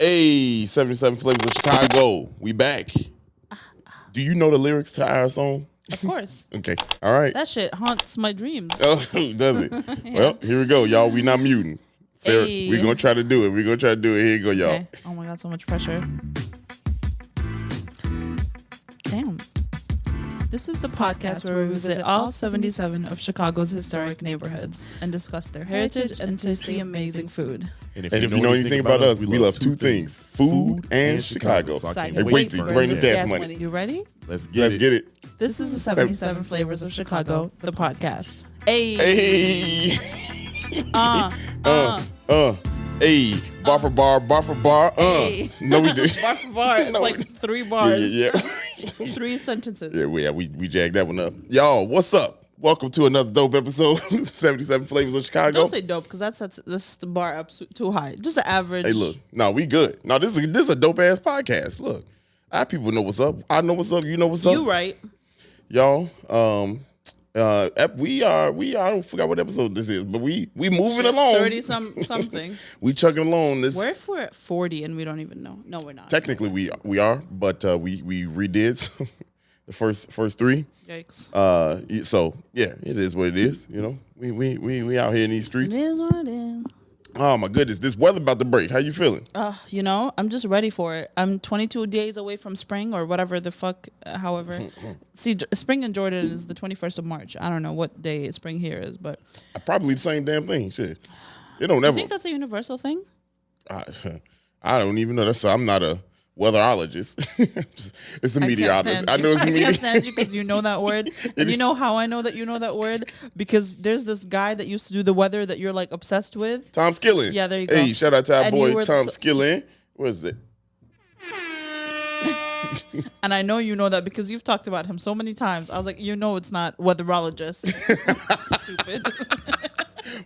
Hey, 77 Flavors of Chicago. We back. Do you know the lyrics to our song? Of course. Okay. All right. That shit haunts my dreams. Oh, does it? Yeah. Well, here we go, y'all. We not muting. Sarah, we're going to try to do it. Here you go, y'all. Okay. Oh, my God. So much pressure. Damn. This is the podcast where we visit all 77 of Chicago's historic neighborhoods and discuss their heritage and taste the amazing food. And if you know anything about us, we love two things, food and Chicago. So I can't wait to burn this gas money. You ready? Let's get it. This is the 77 Flavors of Chicago, the podcast. Hey. Hey, bar for bar. Hey. No, we did. Bar for bar. It's like 3 bars. Yeah. 3 sentences. Yeah, we jagged that one up. Y'all, what's up? Welcome to another dope episode, 77 Flavors of Chicago. Don't say dope, because that's the bar up too high. Just an average. Hey, look. No, we good. No, this is a dope-ass podcast. Look, our people know what's up. I know what's up. You know what's up. You right. Y'all, we are, I don't forget what episode this is, but we moving along. 30 something. We chugging along. What if we're at 40 and we don't even know? No, we're not. Technically, we are, but we redid the first 3. Yikes. So yeah, it is what it is. You know, we out here in these streets. It is what it is. Oh my goodness, this weather about to break. How you feeling? I'm just ready for it. I'm 22 days away from spring or whatever the fuck, however. See, spring in Jordan is the 21st of March. I don't know what day spring here is, but Probably the same damn thing. Shit, it don't ever. You think that's a universal thing? I don't even know. I'm not a weatherologist. It's a meteorologist. I know it's a meteorologist. I can't stand you because you know that word. And you know how I know that you know that word? Because there's this guy that used to do the weather that you're like obsessed with. Tom Skillen. Yeah, there you go. Hey, shout out to our boy Tom Skillen. Where's it? And I know you know that because you've talked about him so many times. I was like, you know it's not weatherologist. Stupid.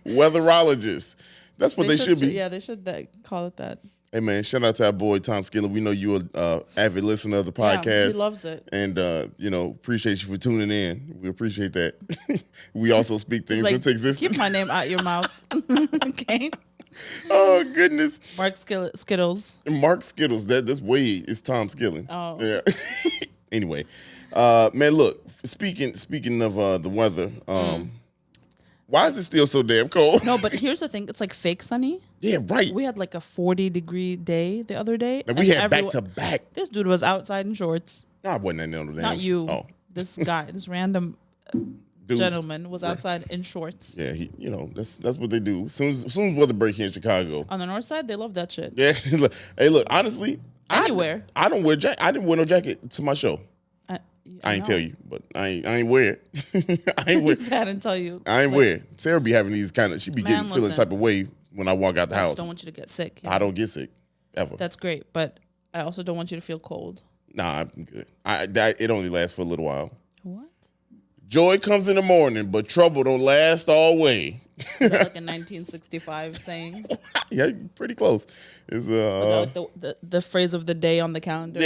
Weatherologist. That's what they should be. Yeah, they should call it that. Hey, man, shout out to our boy, Tom Skillen. We know you're an avid listener of the podcast. Yeah, he loves it. And, appreciate you for tuning in. We appreciate that. We also speak things into existence. Keep my name out your mouth. Okay? Oh, goodness. Mark Skittles. Mark Skittles. That's Wade. It's Tom Skillen. Oh. Yeah. Anyway. Man, look, speaking of the weather, why is it still so damn cold? No, but here's the thing. It's like fake sunny. Yeah, right. We had like a 40-degree day the other day. And we had back to back. This dude was outside in shorts. No, I wasn't in the Not you. Oh. This guy, this random gentleman was outside in shorts. Yeah, that's what they do. As soon as weather break here in Chicago. On the north side, they love that shit. Yeah. Hey, look, honestly. Anywhere. I don't wear jacket. I didn't wear no jacket to my show. I ain't tell you, but I ain't wear it. I ain't wear it. I didn't tell you. I ain't wear it. Sarah be having these she be feeling type of way when I walk out the house. I just don't want you to get sick. I don't get sick, ever. That's great, but I also don't want you to feel cold. Nah, I'm good. It only lasts for a little while. What? Joy comes in the morning, but trouble don't last always. Is that like a 1965 saying? Yeah, pretty close. It's the phrase of the day on the calendar.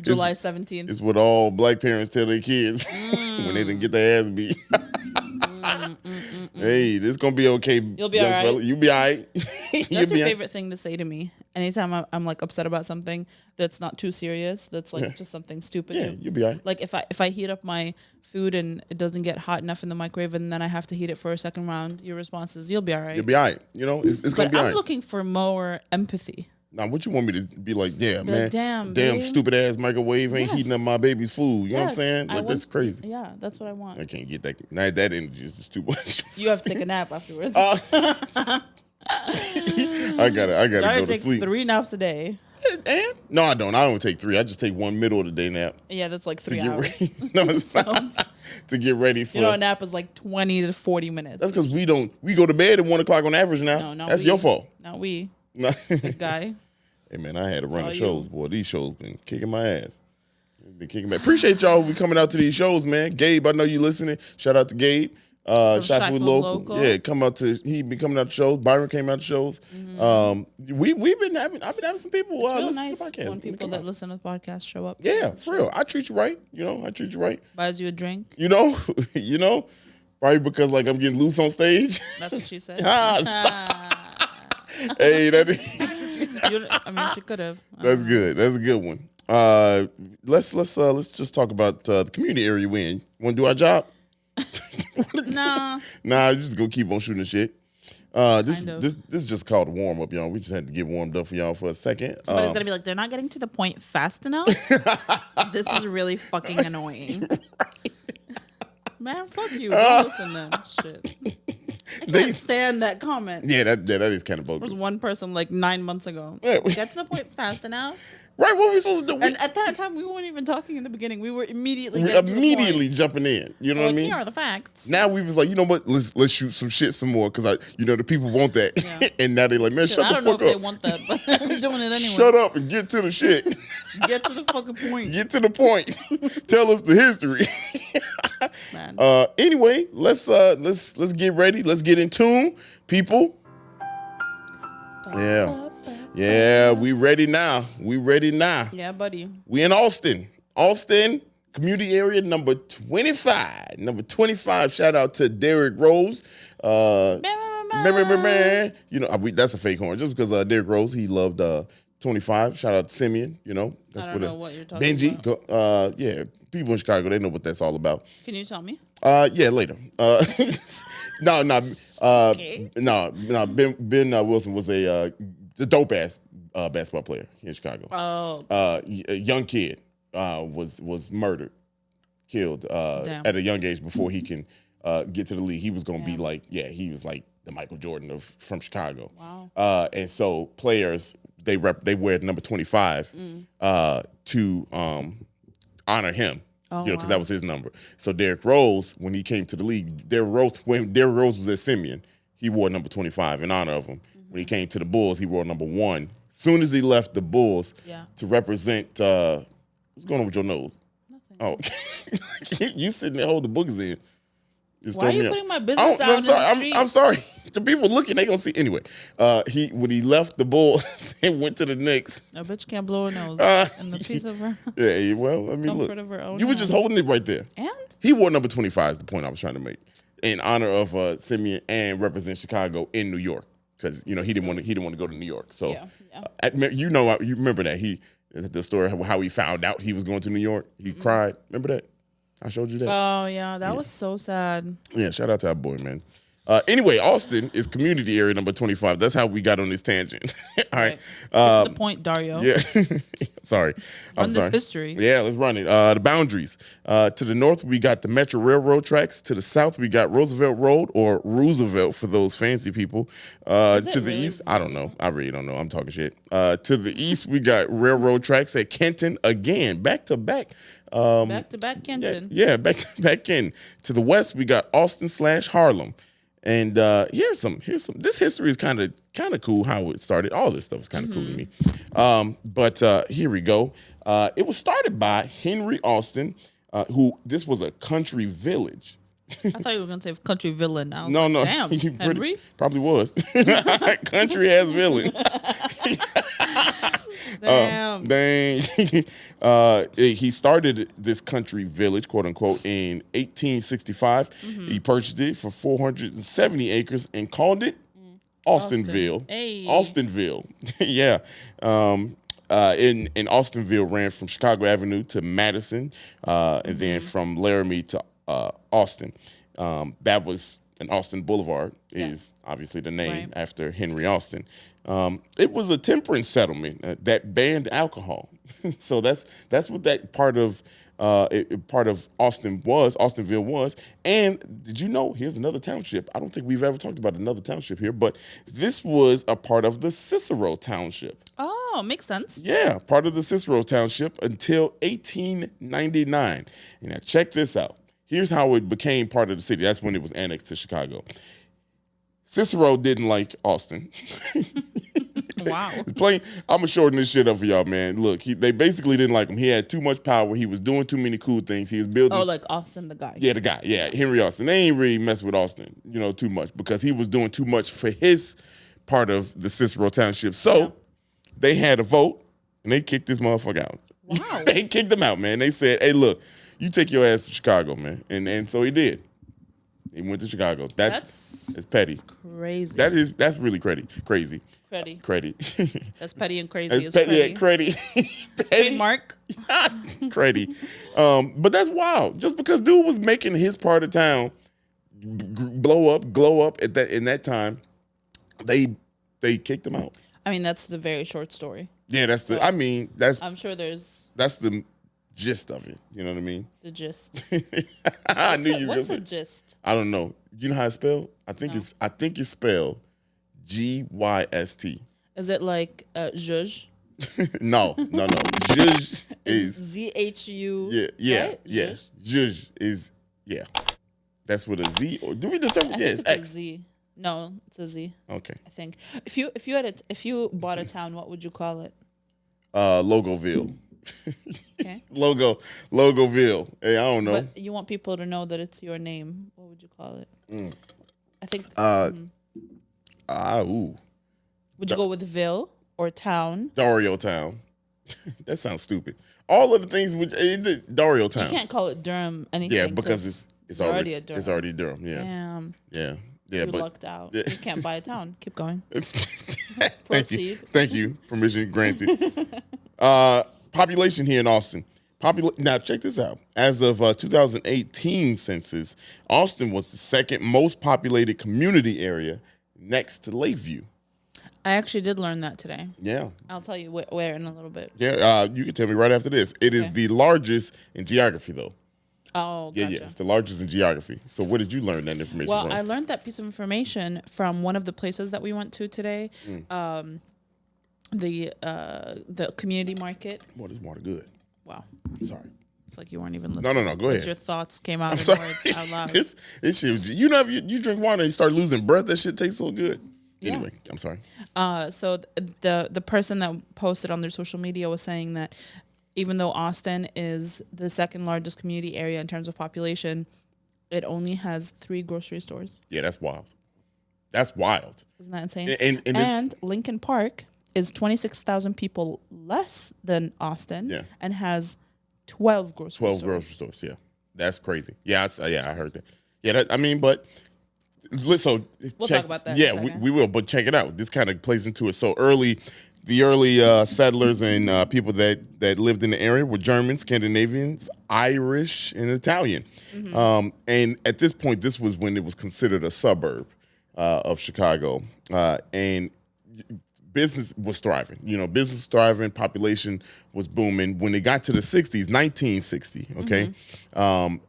July 17th. It's what all black parents tell their kids when they didn't get their ass beat. Hey, this gonna be okay. You'll be all right. Fella. You'll be all right. That's your favorite thing to say to me. Anytime I'm like upset about something that's not too serious, that's like just something stupid. Yeah, you'll be all right. Like if I heat up my food and it doesn't get hot enough in the microwave and then I have to heat it for a second round, your response is, you'll be all right. You'll be all right. It's gonna be all right. I'm looking for more empathy. Now, what you want me to be like? Yeah, man. Like, damn stupid ass microwave ain't heating up my baby's food. You know what I'm saying? Like, that's crazy. Yeah, that's what I want. I can't get that. Now that energy is just too much. You have to take a nap afterwards. I gotta go to sleep. 3 naps a day. And? No, I don't. I don't take 3. I just take one middle of the day nap. Yeah, that's like 3 hours. No, it's to get ready for. A nap is like 20 to 40 minutes. That's because we go to bed at 1 o'clock on average now. No, that's your fault. Not we. Good guy. Hey man, I had to run the shows, boy. These shows been kicking my ass. Been kicking my. Appreciate y'all who be coming out to these shows, man. Gabe, I know you listening. Shout out to Gabe. Shot Food Local. Yeah, he been coming out to shows. Byron came out to shows. I've been having some people it's listen nice to the podcast. When people that listen to the podcast show up. Yeah, for real. I treat you right. Buys you a drink. Probably because like I'm getting loose on stage. That's what she said. Hey, that is. I mean, she could have. That's good. That's a good one. Let's just talk about the community area we're in. Want to do our job? Nah. Nah, just go keep on shooting shit. This is just called a warm up, y'all. We just had to get warmed up for y'all for a second. Somebody's gonna be like, they're not getting to the point fast enough. This is really fucking annoying. Right. Man, fuck you. Don't listen to them. Shit. I can't stand that comment. Yeah, that is kind of bogus. There was one person like 9 months ago. Yeah. Get to the point fast enough. Right, what were we supposed to do? And at that time, we weren't even talking in the beginning. We were immediately jumping in. You know what I mean? Here are the facts. Now we was like, you know what? Let's shoot some shit some more because the people want that. Yeah. And now they're like, man, shut the fuck up. I don't know if they want that, but I'm doing it anyway. Shut up and get to the shit. Get to the fucking point. Get to the point. Tell us the history. Man. Anyway, let's get ready. Let's get in tune, people. Yeah. Yeah, we ready now. Yeah, buddy. We in Austin. Austin, community area number 25. Number 25, shout out to Derrick Rose. You know, that's a fake horn. Just because Derrick Rose, he loved 25. Shout out to Simeon, you know. That's I don't know what you're talking Benji, about. Yeah, people in Chicago, they know what that's all about. Can you tell me? Yeah, later. No. Okay. No. Ben Wilson was a dope ass basketball player here in Chicago. Oh. A young kid was murdered, killed at a young age before he can get to the league. He was gonna be like, he was like the Michael Jordan from Chicago. Wow. And so players they wear number 25 to honor him. Oh, because that was his number. So Derrick Rose, when he came to the league, when Derrick Rose was at Simeon, he wore number 25 in honor of him. Mm-hmm. When he came to the Bulls, he wore number 1. Soon as he left the Bulls to represent, what's going on with your nose? Nothing. Oh, you sitting there holding the boogers in. Why are you putting my business out in the streets? I'm sorry. The people looking, they gonna see. Anyway, when he left the Bulls and went to the Knicks. A bitch can't blow her nose in the piece of her. Yeah, well, I mean, look. Of her own you were just holding it right there. And? He wore number 25 is the point I was trying to make. In honor of Simeon and represent Chicago in New York. Because, he didn't want to go to New York. So, you remember that. The story of how he found out he was going to New York. He cried. Remember that? I showed you that. Oh, yeah. That was so sad. Yeah, shout out to our boy, man. Anyway, Austin is community area number 25. That's how we got on this tangent. All right. Get to the point, Dario. Yeah. Sorry. Run this history. Yeah, let's run it. The boundaries. To the north, we got the Metro Railroad tracks. To the south, we got Roosevelt Road, or Roosevelt for those fancy people. To the really east, I don't know. I really don't know. I'm talking shit. To the east, we got railroad tracks at Kenton again, back to back. Back to back Kenton. Yeah, back to back Kenton. To the west, we got Austin/Harlem. And here's some. This history is kind of cool how it started. All this stuff is kind of cool to me. But here we go. It was started by Henry Austin, this was a country village. I thought you were gonna say country villain. I was no. Damn, Henry probably was country ass villain. Damn. Dang. He started this country village, quote unquote, in 1865. Mm-hmm. He purchased it for 470 acres and called it Austinville. Hey. Austinville. Yeah. In Austinville ran from Chicago Avenue to Madison, and then from Laramie to Austin. That was an Austin Boulevard is obviously the name after Henry Austin. It was a temperance settlement that banned alcohol. So that's what that part of Austinville was. And did you know, here's another township. I don't think we've ever talked about another township here, but this was a part of the Cicero Township. Oh, makes sense. Yeah, part of the Cicero Township until 1899. And now check this out. Here's how it became part of the city. That's when it was annexed to Chicago. Cicero didn't like Austin. Wow. I'm going to shorten this shit up for y'all, man. Look, they basically didn't like him. He had too much power. He was doing too many cool things. He was building. Oh, like Austin, the guy. Yeah, the guy. Yeah, Henry Austin. They ain't really mess with Austin, too much because he was doing too much for his part of the Cicero Township. So they had a vote and they kicked this motherfucker out. Wow. They kicked him out, man. They said, hey, look, you take your ass to Chicago, man. And so he did. He went to Chicago. That's petty. Crazy. That's really crazy. Creddy. That's petty and crazy. That's yeah, Creddy. Trademark. Creddy. But that's wild. Just because dude was making his part of town glow up in that time, they kicked him out. I mean, that's the very short story. Yeah, that's I'm sure that's the gist of it. You know what I mean? The gist. I knew you. What's the gist? I don't know. You know how it's spelled? I think it's spelled GYST. Is it like zhuzh? No. Zhuzh is ZHU. Yeah. Right? Yeah. Zhuzh is That's with a Z, or do we determine? I think it's X. A Z. No, it's a Z. Okay. I think if you bought a town, what would you call it? Logoville. Okay. Logoville. Hey, I don't know. But you want people to know that it's your name. What would you call it? I think. Ooh. Would you go with Ville or town? Dario town. That sounds stupid. All of the things Dario town. You can't call it Durham anything. Yeah, because it's already a Durham. It's already Durham. Yeah. Damn. Yeah. You lucked out. Yeah. You can't buy a town. Keep going. Proceed. Thank you. Permission granted. Population here in Austin. Now, check this out. As of 2018 census, Austin was the second most populated community area next to Lakeview. I actually did learn that today. Yeah. I'll tell you where in a little bit. Yeah, you can tell me right after this. It is the largest in geography, though. Oh, gotcha. Yeah, it's the largest in geography. So what did you learn that information from? Well, I learned that piece of information from one of the places that we went to today. The community market. Boy, this water good. Wow. Sorry. It's like you weren't even listening. No. Go ahead. Your thoughts came out in words out loud. This shit, you know, if you drink water and you start losing breath, that shit tastes so good. Yeah. Anyway, I'm sorry. So the person that posted on their social media was saying that even though Austin is the second largest community area in terms of population, it only has 3 grocery stores. Yeah, that's wild. That's wild. Isn't that insane? And Lincoln Park is 26,000 people less than Austin and has 12 grocery stores. 12 grocery stores, yeah. That's crazy. Yeah, I heard that. Yeah, but so we'll talk about that. Yeah, we will, but check it out. This kind of plays into it. So the early settlers and people that lived in the area were Germans, Scandinavians, Irish, and Italian. Mm-hmm. And at this point, this was when it was considered a suburb of Chicago. And business was thriving. Business was thriving, population was booming. When it got to the 60s, 1960, okay,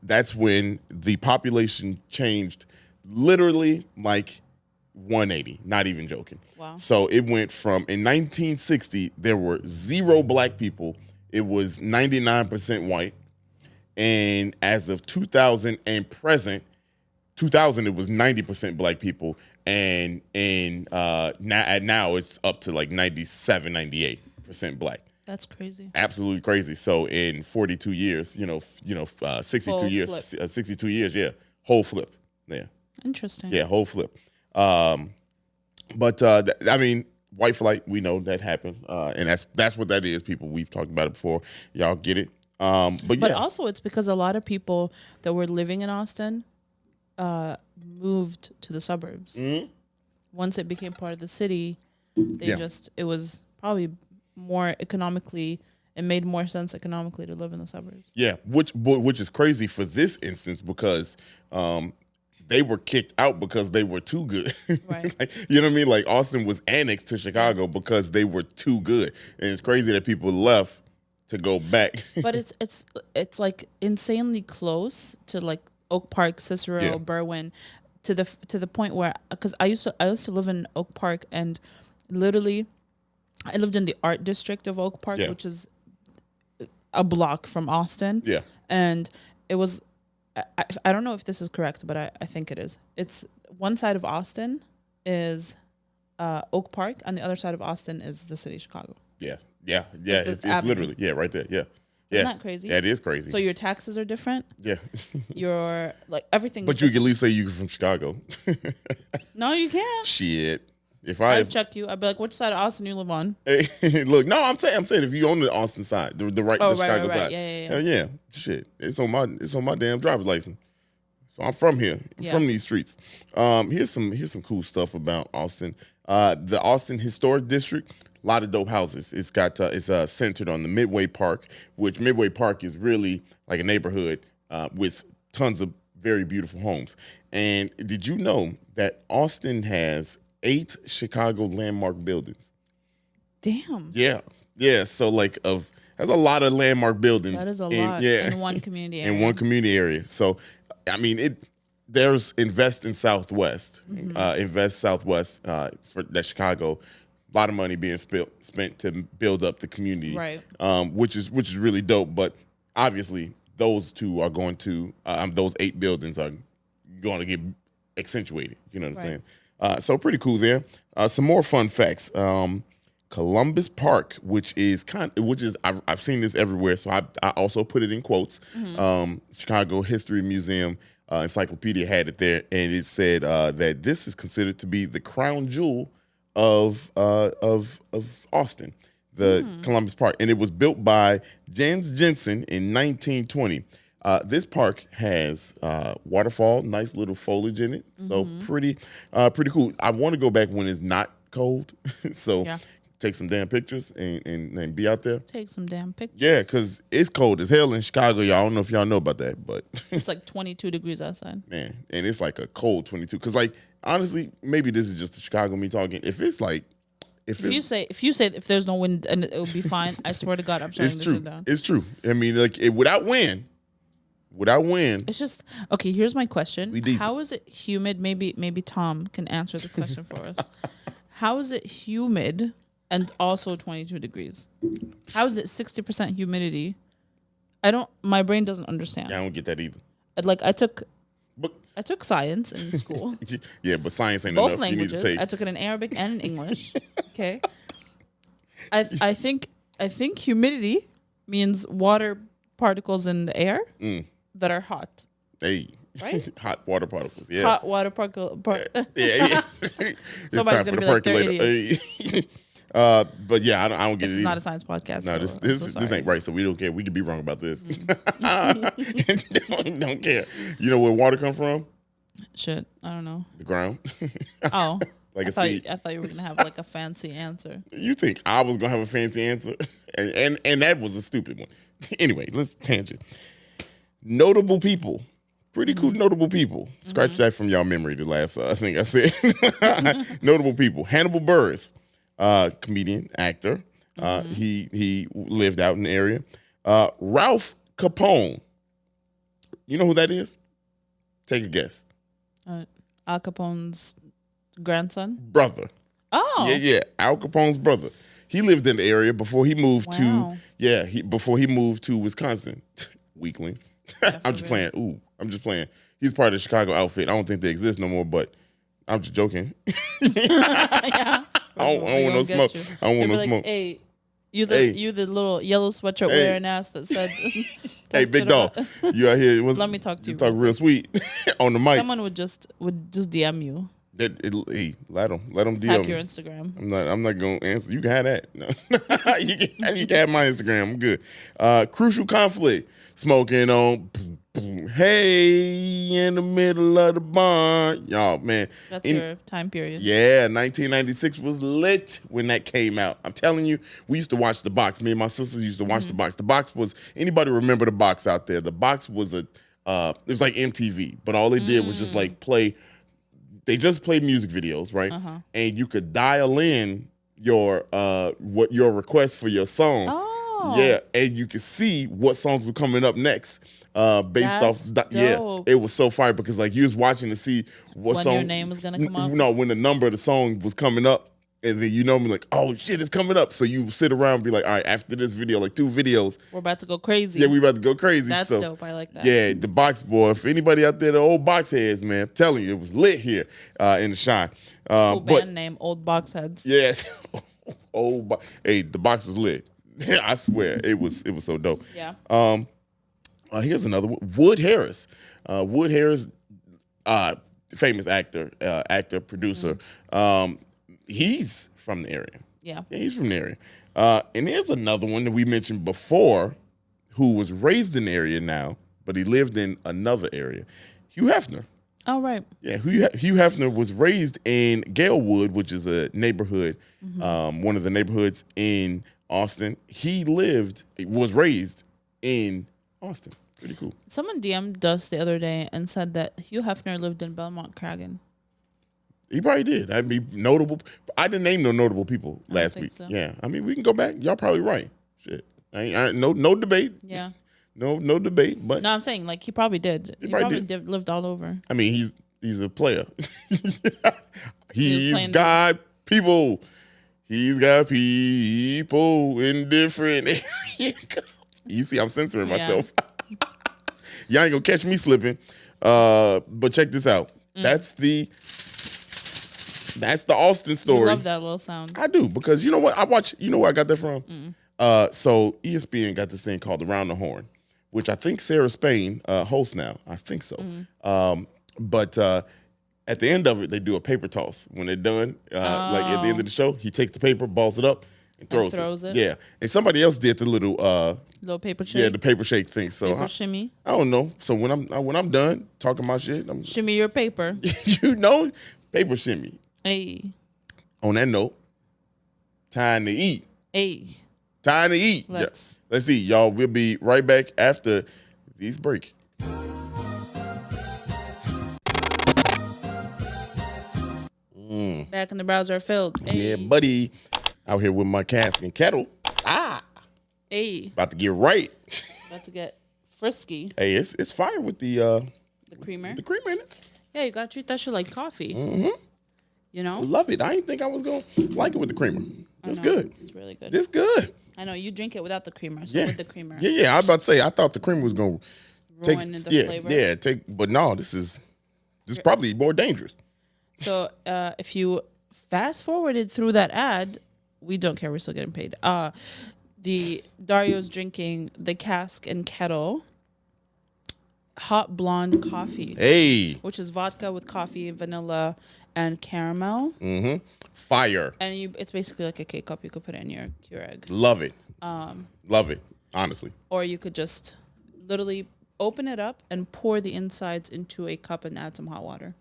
that's when the population changed literally like 180, not even joking. Wow. So it went from, in 1960, there were 0 black people. It was 99% white. And as of 2000 and present, 2000, it was 90% black people. And now it's up to like 97, 98% black. That's crazy. Absolutely crazy. So in 42 years, 62 years, flip. 62 years, yeah, whole flip. Yeah. Interesting. Yeah, whole flip. But white flight, we know that happened, and that's what that is. People, we've talked about it before. Y'all get it. But also, it's because a lot of people that were living in Austin moved to the suburbs. Mm-hmm. Once it became part of the city, it was probably more economically. It made more sense economically to live in the suburbs. Yeah, which is crazy for this instance because. They were kicked out because they were too good. Right. You know what I mean? Like Austin was annexed to Chicago because they were too good. And it's crazy that people left to go back. But it's like insanely close to like Oak Park, Cicero, Berwyn, to the point where, because I used to live in Oak Park, and literally I lived in the art district of Oak Park, which is a block from Austin. Yeah. And it was, I don't know if this is correct, but I think it is. It's one side of Austin is Oak Park, and the other side of Austin is the city of Chicago. Yeah. It's literally right there. Yeah. Isn't that crazy? Yeah, it is crazy. So your taxes are different. Yeah. Your everything. But you can at least say you're from Chicago. No, you can't. Shit. If I'd check you, I'd be like, which side of Austin you live on? Hey, look, no, I'm saying if you on the Austin side, the Chicago side. Yeah. Hell yeah. Shit. It's on my damn driver's license. So I'm from here. I'm from these streets. Here's some cool stuff about Austin. The Austin Historic District, a lot of dope houses. It's got it's centered on the Midway Park, which Midway Park is really like a neighborhood with tons of very beautiful homes. And did you know that Austin has 8 Chicago landmark buildings? Damn. Yeah. So that's a lot of landmark buildings. That is a lot in one community area. In one community area. So, I mean, there's Invest in Southwest. Invest Southwest for that Chicago. A lot of money being spent to build up the community, right? Which is really dope. But obviously, those two are going to those 8 buildings are going to get accentuated. You know what I'm saying? So pretty cool there. Some more fun facts. Columbus Park, which is I've seen this everywhere, so I also put it in quotes. Chicago History Museum Encyclopedia had it there, and it said that this is considered to be the crown jewel of Austin, the Columbus Park, and it was built by Jens Jensen in 1920. This park has waterfall, nice little foliage in it, so pretty cool. I want to go back when it's not cold, so take some damn pictures and be out there. Take some damn pictures. Yeah, because it's cold as hell in Chicago, y'all. I don't know if y'all know about that, but it's like 22 degrees outside. Man, and it's like a cold 22. Because honestly, maybe this is just the Chicago me talking. If you say if there's no wind and it will be fine, I swear to God, I'm shutting this shit down. It's true. I mean, without wind. It's just okay. Here's my question: how is it humid? Maybe Tom can answer the question for us. How is it humid and also 22 degrees? How is it 60% humidity? My brain doesn't understand. Yeah, I don't get that either. I took science in school. Yeah, but science ain't both enough. languages. You need to take. I took it in Arabic and in English. Okay. I think humidity means water particles in the air that are hot. Hey. Right? Hot water particles. Yeah. Hot water particle. Yeah. Somebody's gonna be like, they're idiots. But yeah, I don't get it. This is not a science podcast. No, this ain't right. So we don't care. We could be wrong about this. Don't care. You know where water comes from? Shit, I don't know. The ground. Oh, like a seed. I thought you were gonna have like a fancy answer. You think I was gonna have a fancy answer, and that was a stupid one. Anyway, let's tangent. Notable people. Pretty cool notable people. Scratch that from y'all memory, the last thing I said. Notable people. Hannibal Buress, comedian, actor. He lived out in the area. Ralph Capone. You know who that is? Take a guess. Al Capone's grandson? Brother. Oh. Yeah. Al Capone's brother. He lived in the area before he moved before he moved to Wisconsin. Weakling. I'm just playing. I'm just playing. He's part of the Chicago outfit. I don't think they exist no more, but I'm just joking. I don't want no smoke. I don't want no smoke. Hey, you the little yellow sweatshirt wearing ass that said. Hey, big dog, you out here? Let me talk to you. Talk real sweet on the mic. Someone would just DM you. Hey, let them DM. Hack your Instagram. I'm not gonna answer. You can have that. No. you can have my Instagram. I'm good. Crucial conflict. Smoking on, hey, in the middle of the barn. Y'all, man. That's your time period. Yeah, 1996 was lit when that came out. I'm telling you, we used to watch The Box. Me and my sisters used to watch The Box. The Box was, anybody remember The Box out there? The Box was it was like MTV, but all they did was just like they just played music videos, right? And you could dial in your request for your song. Oh. Yeah, and you could see what songs were coming up next based off. Yeah, it was so fire because you was watching to see what when song your name was gonna come up. No, when the number of the song was coming up, and then like, oh shit, it's coming up. So you sit around and be like, all right, after this video, 2 videos, we're about to go crazy. Yeah, we about to go crazy. That's dope. I like that. Yeah, the Box, boy. If anybody out there, the old box heads, man, I'm telling you, it was lit here in the Shine. Cool band name, Old Box Heads. Yes, hey, the Box was lit. I swear it was so dope. Yeah. Here's another one. Wood Harris. Wood Harris, famous actor, producer. He's from the area. Yeah, he's from the area. And here's another one that we mentioned before, who was raised in the area now, but he lived in another area. Hugh Hefner. Oh, right. Yeah, Hugh Hefner was raised in Galewood, which is a neighborhood, one of the neighborhoods in Austin. He was raised in Austin. Pretty cool. Someone DM'd us the other day and said that Hugh Hefner lived in Belmont Cragen. He probably did. That'd be notable. I didn't name no notable people last week. So. Yeah, I mean, we can go back. Y'all probably right. Shit, no debate. Yeah. No debate. But no, I'm saying like he probably did. He probably lived all over. I mean, he's a player. He's got people. He's got people in different areas. You see, I'm censoring myself. Y'all ain't gonna catch me slipping. But check this out. That's the Austin story. I love that little sound. I do, because you know what? You know where I got that from? So ESPN got this thing called Around the Horn, which I think Sarah Spain hosts now. I think so. But at the end of it, they do a paper toss. When they're done, like at the end of the show, he takes the paper, balls it up, and throws it. Yeah. And somebody else did the little paper shake. Yeah, the paper shake thing. So paper shimmy. I don't know. So when I'm done talking my shit, I'm shimmy your paper. Paper shimmy. Hey. On that note, time to eat. Hey. Time to eat. Let's eat, y'all. We'll be right back after these break. Back in the browser filled. Hey. Yeah, buddy. Out here with my Cask and Kettle. Hey. About to get right. About to get frisky. Hey, it's fire with the creamer. The creamer in it. Yeah, you gotta treat that shit like coffee. You know? Love it. I didn't think I was gonna like it with the creamer. It's good. It's really good. It's good. I know you drink it without the creamer, so with the creamer. Yeah. I was about to say I thought the creamer was gonna ruin the flavor. Yeah, but no, this is probably more dangerous. So if you fast forwarded through that ad, we don't care. We're still getting paid. The Dario's drinking the Cask and Kettle hot blonde coffee. Hey. Which is vodka with coffee, vanilla, and caramel. Fire. And it's basically like a K-cup. You could put it in your Keurig. Love it. Love it, honestly. Or you could just literally open it up and pour the insides into a cup and add some hot water.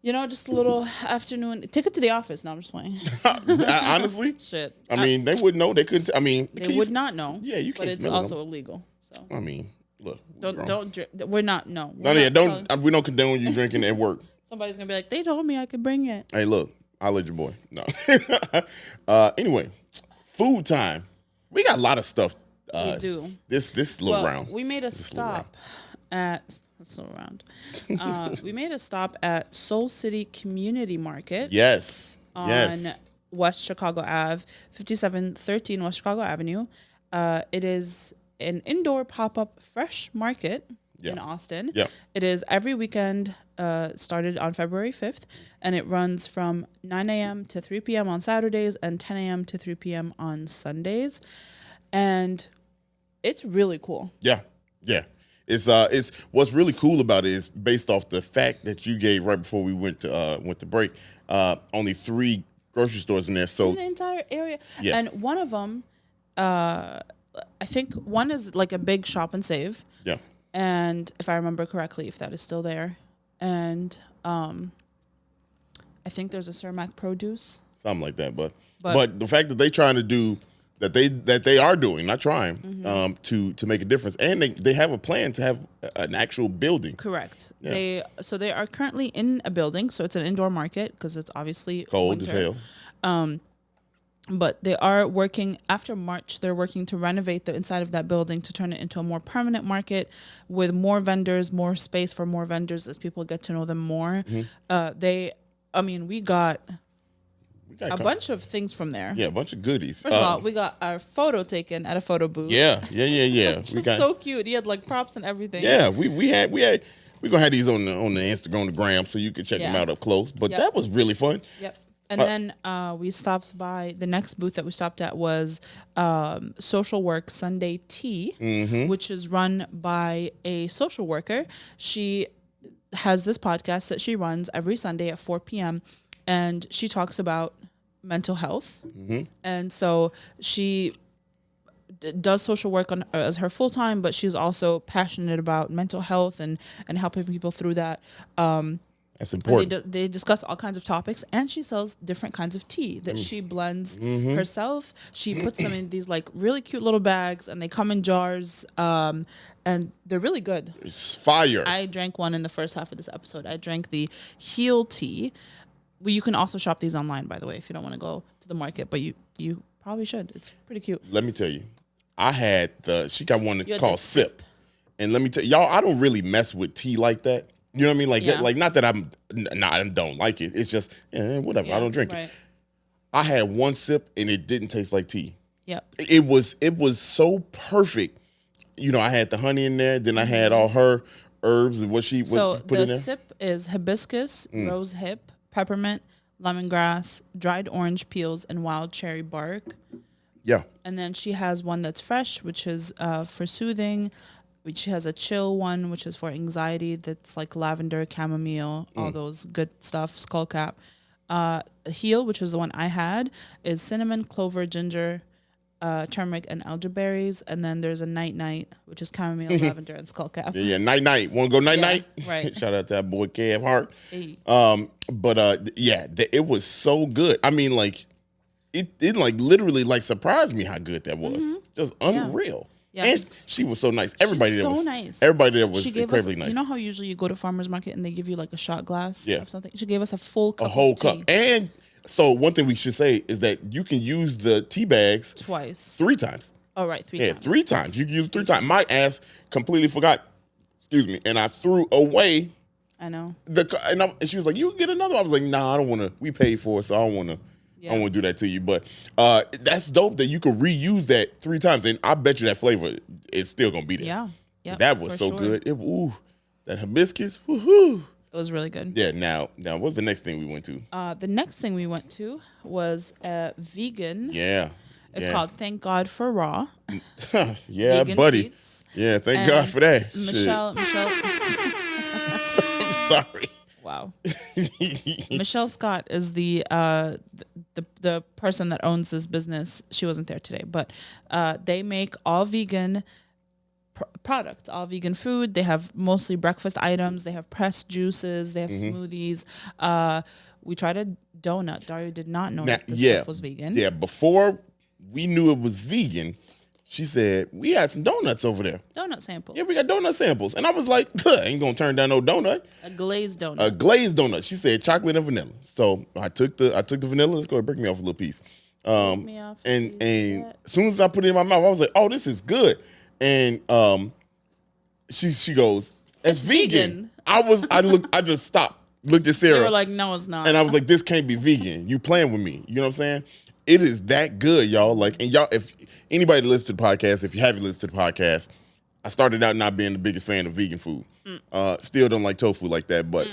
You know, just a little afternoon. Take it to the office. No, I'm just playing. Honestly? Shit. I mean, they would know. They couldn't. I mean, they would not know. Yeah, you can't. But it's also illegal. So I mean, look. Don't drink. We're not. No. We don't condone you drinking at work. Somebody's gonna be like, they told me I could bring it. Hey, look, I'll let your boy. No. Anyway, food time. We got a lot of stuff. We do. This little round. We made a stop at. So around. We made a stop at Soul City Community Market. Yes. On West Chicago Ave, 5713 West Chicago Avenue. It is an indoor pop-up fresh market in Austin. Yeah. It is every weekend, started on February 5th, and it runs from 9 a.m. to 3 p.m. on Saturdays and 10 a.m. to 3 p.m. on Sundays. And it's really cool. Yeah. It's what's really cool about it is based off the fact that you gave right before we went to break. Only 3 grocery stores in there, so in the entire area. Yeah. And one of them, I think one is like a big Shop and Save. Yeah. And if I remember correctly, if that is still there, and I think there's a Cermak Produce, something like that. But the fact that they trying to do. That they are doing, not trying, to make a difference, and they have a plan to have an actual building. Correct. Yeah. They are currently in a building, so it's an indoor market because it's obviously cold winter. as hell. But they are working after March. They're working to renovate the inside of that building to turn it into a more permanent market with more vendors, more space for more vendors as people get to know them more. We got. A bunch of things from there. Yeah, a bunch of goodies. First of all, we got our photo taken at a photo booth. Yeah. We got so cute. He had like props and everything. Yeah, we're gonna have these on the Instagram, on the gram, so you can check them out up close. But that was really fun. Yep. And then we stopped by the next booth that we stopped at was Social Work Sunday Tea, which is run by a social worker. She has this podcast that she runs every Sunday at 4 p.m. and she talks about mental health. And so she does social work as her full time, but she's also passionate about mental health and helping people through that. That's important. They discuss all kinds of topics, and she sells different kinds of tea that she blends herself. She puts them in these like really cute little bags, and they come in jars, and they're really good. It's fire. I drank one in the first half of this episode. I drank the heel tea. Well, you can also shop these online, by the way, if you don't want to go to the market, but you probably should. It's pretty cute. Let me tell you, I had she got one called Sip, and let me tell y'all, I don't really mess with tea like that. You know what I mean? Like not that I don't like it. It's just whatever. I don't drink it. I had one sip and it didn't taste like tea. Yep. It was so perfect. You know, I had the honey in there, then I had all her herbs and what she put in there. So the sip is hibiscus, rose hip, peppermint, lemongrass, dried orange peels, and wild cherry bark. Yeah. And then she has one that's fresh, which is for soothing. She has a chill one, which is for anxiety. That's like lavender, chamomile, all those good stuff, skullcap. Heal, which is the one I had, is cinnamon, clover, ginger, turmeric, and elderberries. And then there's a night, which is chamomile, lavender, and skullcap. Yeah, night. Want to go night? Right. Shout out to that boy Kev Hart. Hey. It was so good. I mean, like, it like literally like surprised me how good that was. Just unreal. Yeah. And she was so nice. Everybody there was nice. Everybody there was incredibly nice. You know how usually you go to farmer's market and they give you like a shot glass of something? She gave us a full cup. A whole cup. And so one thing we should say is that you can use the tea bags three times. Oh, right. Three times. Yeah, 3 times. You can use it 3 times. My ass completely forgot. Excuse me. And I threw away. I know. And she was like, you can get another one. I was like, nah, I don't want to. We paid for it, so I don't want to. I don't want to do that to you, but that's dope that you can reuse that 3 times, and I bet you that flavor is still gonna be there. Yeah, that was so good. That hibiscus, woohoo! It was really good. Yeah. Now, what's the next thing we went to? The next thing we went to was vegan. Yeah. It's called Thank God for Raw. Yeah, vegan buddy. Treats. Yeah, thank God for that. Michelle. I'm sorry. Wow. Michelle Scott is the person that owns this business. She wasn't there today, but they make all vegan products, all vegan food. They have mostly breakfast items. They have pressed juices. They have smoothies. We tried a donut. Dario did not know that this stuff was vegan. Yeah, before we knew it was vegan, she said, we had some donuts over there. Donut samples. Yeah, we got donut samples. And I was like, ain't going to turn down no donut. A glazed donut. A glazed donut. She said chocolate and vanilla. So I took the vanilla. Let's go ahead and break me off a little piece. And as soon as I put it in my mouth, I was like, oh, this is good. And she goes, it's vegan. I just stopped, looked at Sara. You were like, no, it's not. And I was like, this can't be vegan. You playing with me. You know what I'm saying? It is that good, y'all. Like, and y'all, if anybody that listens to the podcast, if you haven't listened to the podcast, I started out not being the biggest fan of vegan food. Still don't like tofu like that, but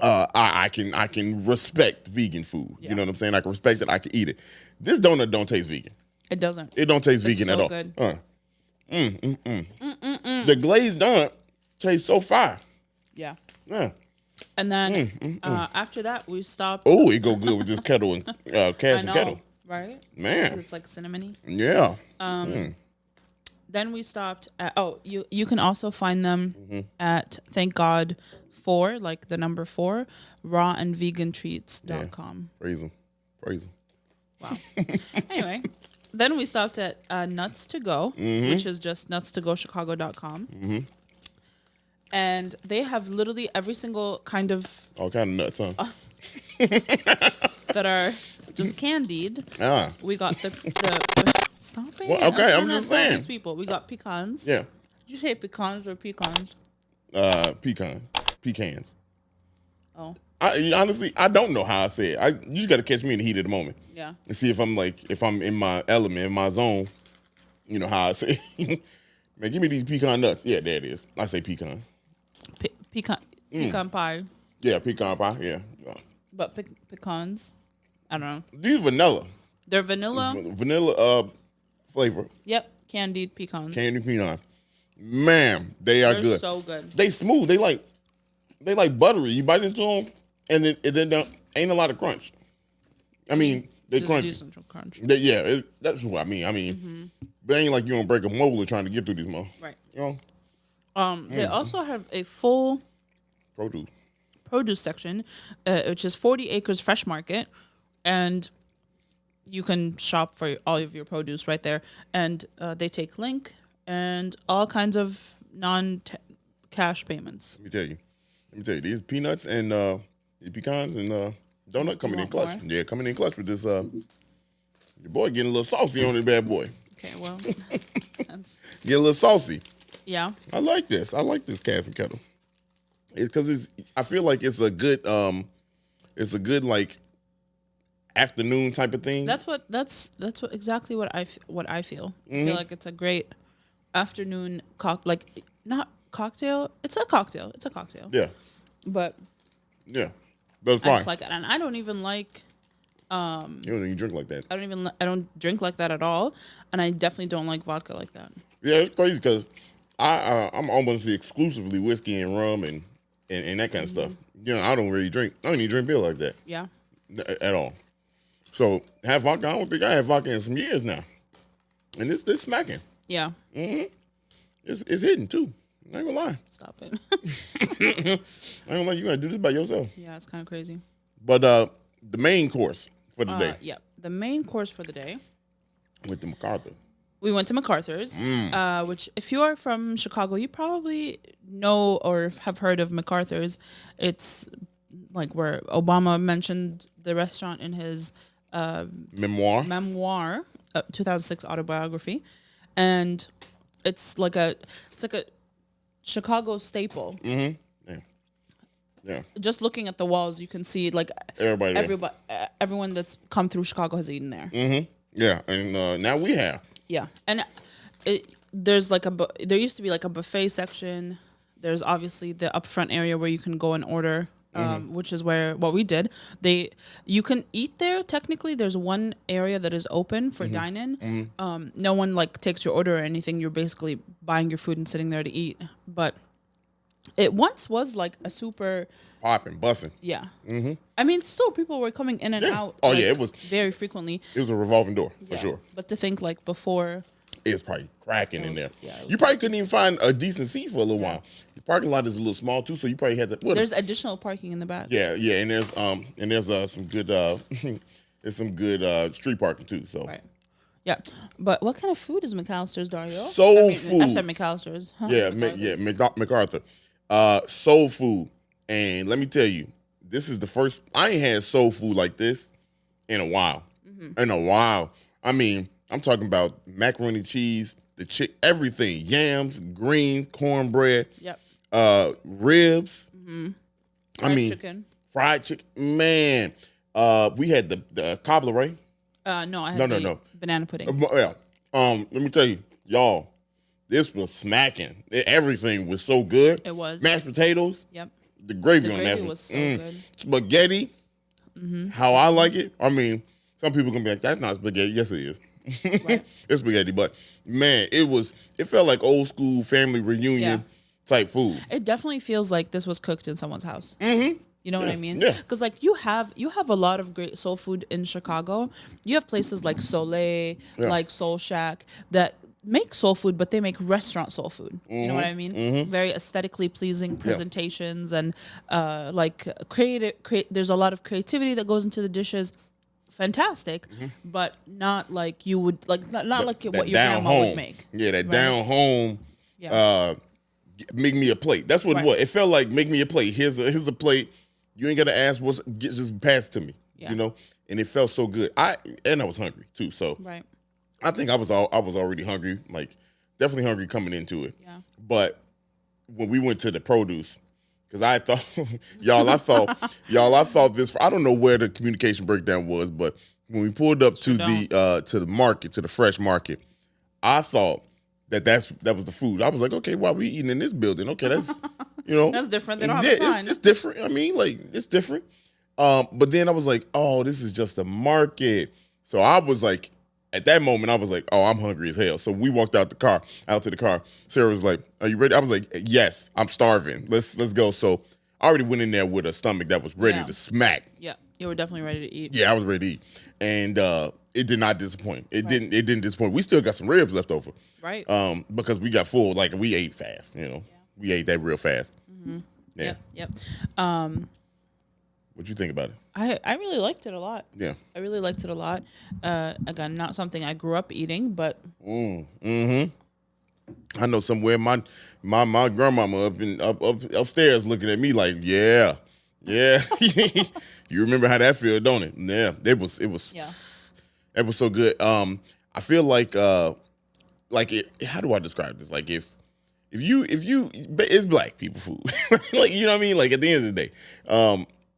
I can respect vegan food. Yeah. You know what I'm saying? I can respect it. I can eat it. This donut don't taste vegan. It doesn't. It don't taste vegan at all. Good. The glazed donut tastes so fire. Yeah. Yeah. And then after that, we stopped. Oh, it go good with this kettle and Cask and Kettle. Right? Man. It's like cinnamony. Yeah. Then we stopped at, you can also find them at Thank God for, like the number 4, rawandvegantreats.com. Yeah. Praise them. Wow. Anyway, then we stopped at Nuts to Go, which is just nutstogochicago.com. And they have literally every single kind of... All kind of nuts, huh? that are just candied. We got the stop it. Well, okay, I'm just saying. These people. We got pecans. Yeah. Did you say pecans or pecans? Pecans. Oh. Honestly, I don't know how I say it. You just got to catch me in the heat of the moment. Yeah. And see if I'm in my element, in my zone. You know how I say it. Man, give me these pecan nuts. Yeah, there it is. I say pecan. Pecan pie. Yeah, pecan pie. Yeah. But pecans, I don't know. These vanilla. They're vanilla. Vanilla flavor. Yep, candied pecans. Candied pecan. Man, they're good. They're so good. They smooth. They like buttery. You bite into them, and it ain't a lot of crunch. I mean, they crunchy. Decent crunch. That's what I mean. But it ain't like you don't break a molar trying to get through these months. Right. You know? They also have a full produce section, which is 40 acres fresh market, and you can shop for all of your produce right there. And they take Link and all kinds of non-cash payments. Let me tell you, these peanuts and the pecans and donut coming in clutch. More? Yeah, coming in clutch with this. Your boy getting a little saucy on this bad boy. Okay, well, that's... Get a little saucy. Yeah. I like this. I like this Cask and Kettle. It's because I feel like it's a good like afternoon type of thing. That's exactly what I feel. I feel like it's a great afternoon not cocktail. It's a cocktail. Yeah. But yeah, but it's fine. I just like it, and I don't even like. You don't even drink like that. I don't drink like that at all, and I definitely don't like vodka like that. Yeah, it's crazy because I'm almost exclusively whiskey and rum and that kind of stuff. You know, I don't really drink. I don't even drink beer like that. Yeah. At all. So have vodka. I don't think I had vodka in some years now, and it's smacking. Yeah. It's hitting too. I ain't gonna lie. Stop it. I ain't gonna lie. You gotta do this by yourself. Yeah, it's kind of crazy. But the main course for the day. Yeah, the main course for the day. With the MacArthur. We went to MacArthur's, which if you are from Chicago, you probably know or have heard of MacArthur's. It's like where Obama mentioned the restaurant in his memoir, 2006 autobiography, and it's like a Chicago staple. Mm-hmm. Yeah. Just looking at the walls, you can see like everyone that's come through Chicago has eaten there. Mm-hmm. Yeah, and now we have. Yeah, and there's like there used to be like a buffet section. There's obviously the upfront area where you can go and order, which is what we did. You can eat there. Technically, there's one area that is open for dine-in. No one like takes your order or anything. You're basically buying your food and sitting there to eat. But it once was like a super popping, bussing. Yeah. Mm-hmm. I mean, still people were coming in and out. Oh, it was very frequently. It was a revolving door for sure. But to think like before, it's probably cracking in there. Yeah, you probably couldn't even find a decent seat for a little while. The parking lot is a little small too, so you probably had to. There's additional parking in the back. Yeah, and there's some good there's some good street parking too. So. Right. Yeah, but what kind of food is McAllister's, Dario? Soul food. I said McAllister's. Huh? Yeah, MacArthur. Soul food, and let me tell you, this is the first I ain't had soul food like this in a while. In a while, I mean, I'm talking about macaroni cheese, everything, yams, greens, cornbread, ribs. Fried chicken. Man, we had the cobbler, right? No, I had the banana pudding. Let me tell you, y'all, this was smacking. Everything was so good. It was. Mashed potatoes. Yep. The gravy on that. The gravy was so good. Spaghetti. How I like it. I mean, some people can be like, that's not spaghetti. Yes, it is. Right. It's spaghetti. But, man, it felt like old school family reunion type food. It definitely feels like this was cooked in someone's house. Mm-hmm. You know what I mean? Yeah. Because like you have a lot of great soul food in Chicago. You have places like Soleil, like Soul Shack that make soul food, but they make restaurant soul food. You know what I mean? Very aesthetically pleasing presentations and there's a lot of creativity that goes into the dishes. Fantastic, but not like you would not like what your grandma would make. Yeah, that down home. Make me a plate. That's what it was. It felt like make me a plate. Here's a plate. You ain't gotta ask just pass it to me. Yeah. You know, and it felt so good. I was hungry too. So I think I was already hungry. Like definitely hungry coming into it. Yeah. But when we went to the produce, because I thought I thought this. I don't know where the communication breakdown was, but when we pulled up to the market, to the fresh market, I thought that was the food. I was like, okay, why are we eating in this building? Okay, that's that's different. They don't have a sign. It's different. I mean, like it's different. But then I was like, oh, this is just a market. So I was like, at that moment, I was like, oh, I'm hungry as hell. So we walked out to the car. Sara was like, are you ready? I was like, yes, I'm starving. Let's go. So I already went in there with a stomach that was ready to smack. Yeah, you were definitely ready to eat. Yeah, I was ready to eat. and it did not disappoint. It didn't disappoint. We still got some ribs left over, right? Because we got full. Like we ate fast, we ate that real fast. Mm-hmm. Yeah. Yep. What'd you think about it? I really liked it a lot. Yeah, I really liked it a lot. Again, not something I grew up eating, but I know somewhere my grandmama upstairs looking at me like, yeah. You remember how that feel, don't it? Yeah, it was yeah. It was so good. I feel like it. How do I describe this? Like if you, it's black people food. Like, you know what I mean? Like at the end of the day,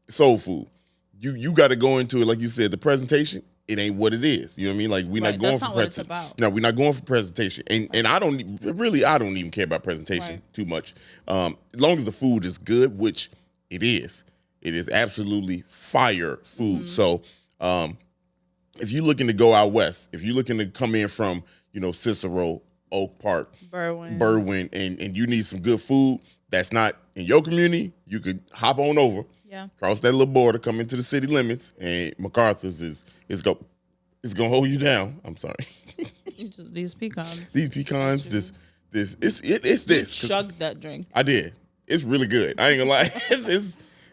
soul food. You got to go into it, like you said, the presentation. It ain't what it is. You know what I mean? Like we're not going for presentation. No, we're not going for presentation. And I don't even care about presentation too much. As long as the food is good, which it is. It is absolutely fire food. So if you're looking to go out west, if you're looking to come in from, Cicero, Oak Park, Berwyn, and you need some good food that's not in your community, you could hop on over, cross that little border, come into the city limits, and MacArthur's is gonna hold you down. I'm sorry. These pecans. This. It's this. You chugged that drink. I did. It's really good. I ain't gonna lie.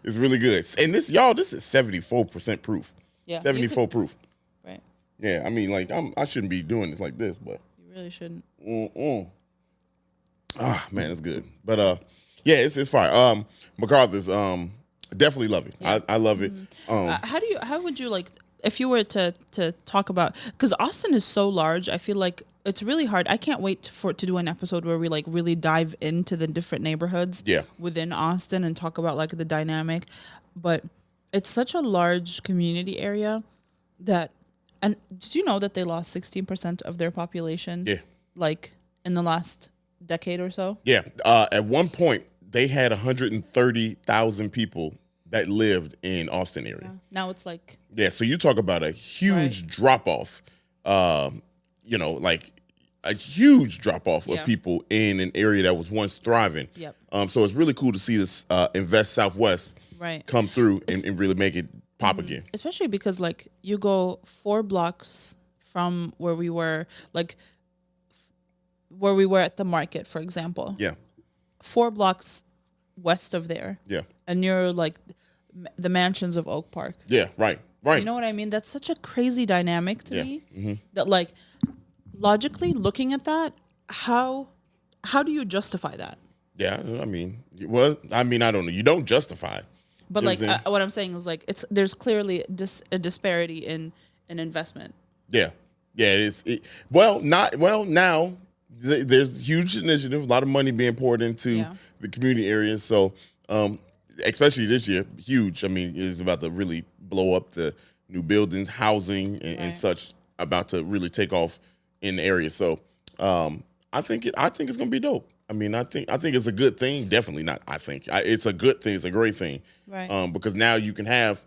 It's really good. And this is 74% proof. Yeah. 74 proof. Right. Yeah. I mean, like I shouldn't be doing this like this, but you really shouldn't. Ah, man, it's good. But yeah, it's fire. MacArthur's definitely love it. Yeah. I love it. How would you like, if you were to talk about, because Austin is so large, I feel like it's really hard. I can't wait to do an episode where we like really dive into the different neighborhoods within Austin and talk about like the dynamic. But it's such a large community area that, and did you know that they lost 16% of their population? Yeah. Like in the last decade or so? Yeah. At one point, they had 130,000 people that lived in Austin area. Yeah. Now it's like... Yeah, so you talk about a huge drop-off, like a huge drop-off of people in an area that was once thriving. Yep. So it's really cool to see this Invest Southwest come through and really make it pop again. Especially because, like, you go 4 blocks from where we were, like, where we were at the market, for example. Yeah. 4 blocks west of there. Yeah. And you're like the mansions of Oak Park. Yeah, right. You know what I mean? That's such a crazy dynamic to me that, like, logically looking at that, how do you justify that? Yeah, I mean, I don't know. You don't justify it. But like what I'm saying is like there's clearly a disparity in investment. Yeah. Yeah, now there's huge initiative, a lot of money being poured into the community areas. So, especially this year, huge. I mean, it's about to really blow up the new buildings, housing, and such, about to really take off in the area. So, I think it's gonna be dope. I mean, I think it's a good thing. Definitely not. It's a good thing. It's a great thing. Right. Because now you can have,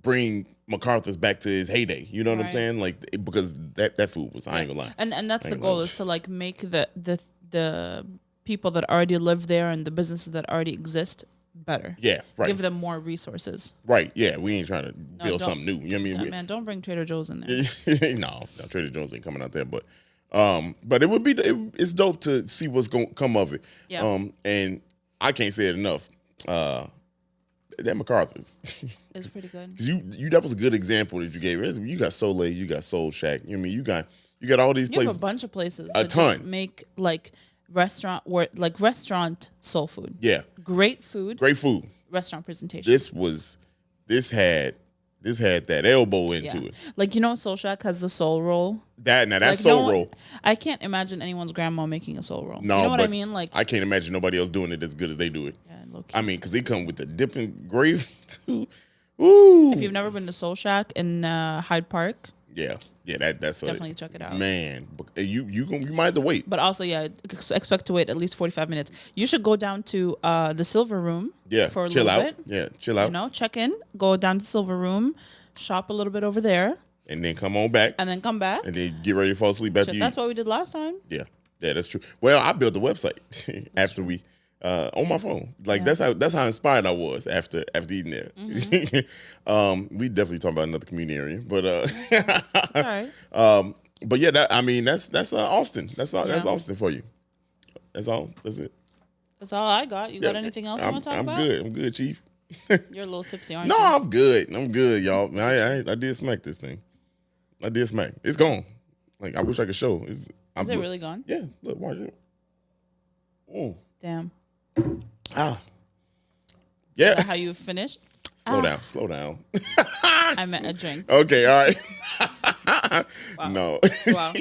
bring MacArthur's back to his heyday. You know what I'm saying? Like, because that food was, I ain't gonna lie. And that's the goal, is to like make the people that already live there and the businesses that already exist better. Yeah, right. Give them more resources. Right. Yeah, we ain't trying to build something new. You know what I mean? Man, don't bring Trader Joe's in there. No, Trader Joe's ain't coming out there, but it would be it's dope to see what's going to come of it. Yeah. And I can't say it enough. That MacArthur's is pretty good. You that was a good example that you gave. You got Soleil, you got Soul Shack. You know what I mean, you got all these places. You have a bunch of places that just make like restaurant soul food. Yeah. Great food. Restaurant presentation. This had that elbow into it. Like, Soul Shack has the soul roll. That's soul roll. I can't imagine anyone's grandma making a soul roll. No, you know what I mean? Like, I can't imagine nobody else doing it as good as they do it. Yeah, I mean, because they come with the dipping gravy too. Ooh. If you've never been to Soul Shack in Hyde Park. Yeah, that's definitely check it out. Man, you might have to wait. But also, expect to wait at least 45 minutes. You should go down to the Silver Room. For a little bit. Yeah, chill out. Check in, go down to the Silver Room, shop a little bit over there, and then come on back. And then come back, and then get ready to fall asleep after you. That's what we did last time. Yeah, that's true. Well, I built the website after we on my phone. Like that's how inspired I was after eating there. Mm-hmm. We definitely talking about another community area, but all right. But yeah, that's Austin. That's all. That's Austin for you. That's all. That's it. That's all I got. You got anything else you want to talk about? I'm good, Chief. You're a little tipsy, aren't No, you? I'm good, y'all. I did smack this thing. I did smack. It's gone. Like I wish I could show. Is it really gone? Yeah. Look, watch it. Oh. Damn. Ah. Yeah. Yeah. Is that how you finish? Slow down. I meant a drink. Okay, all right. Wow. No. Wow.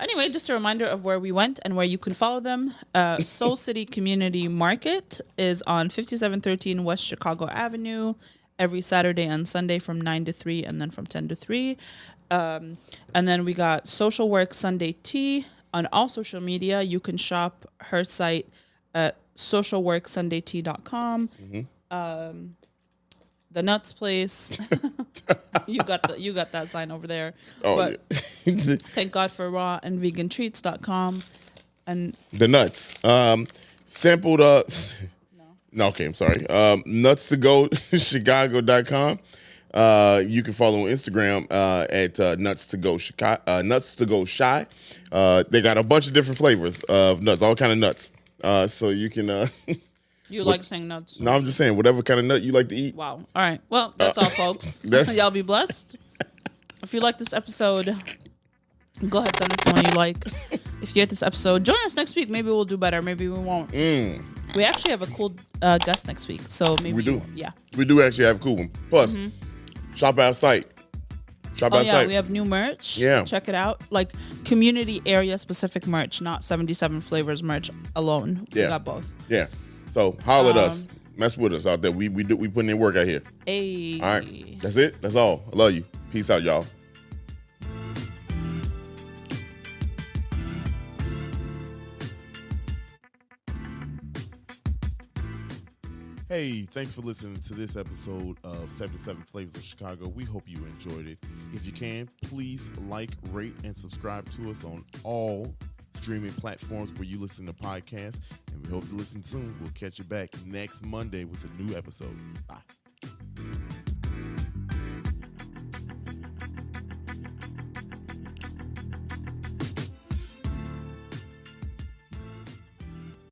Anyway, just a reminder of where we went and where you can follow them. Soul City Community Market is on 5713 West Chicago Avenue every Saturday and Sunday from 9 to 3 and then from 10 to 3. And then we got Social Work Sunday Tea on all social media. You can shop her site at socialworksundaytea.com. Mm-hmm. The Nuts Place. you got that sign over there. Oh, but yeah. thank God for raw and vegan treats.com. And the nuts. Sampled No, okay, I'm sorry. Nuts to go Chicago.com. You can follow on Instagram at Nuts to Go Shy. They got a bunch of different flavors of nuts, all kind of nuts. So you can you like saying nuts. No, I'm just saying whatever kind of nut you like to eat. Wow. All right. Well, that's all, folks. Y'all be blessed. If you like this episode, go ahead, send us someone you like. If you like this episode, join us next week. Maybe we'll do better. Maybe we won't. We actually have a cool guest next week. So maybe we do. Yeah. We do actually have a cool one. Plus, shop our site. We have new merch. Yeah. Check it out. Like community area specific merch, not 77 flavors merch alone. We got both. Yeah. So holler at us. Mess with us out there. We putting in work out here. Hey. All right. That's it. That's all. I love you. Peace out, y'all. Hey, thanks for listening to this episode of 77 Flavors of Chicago. We hope you enjoyed it. If you can, please like, rate, and subscribe to us on all streaming platforms where you listen to podcasts. And we hope to listen soon. We'll catch you back next Monday with a new episode. Bye.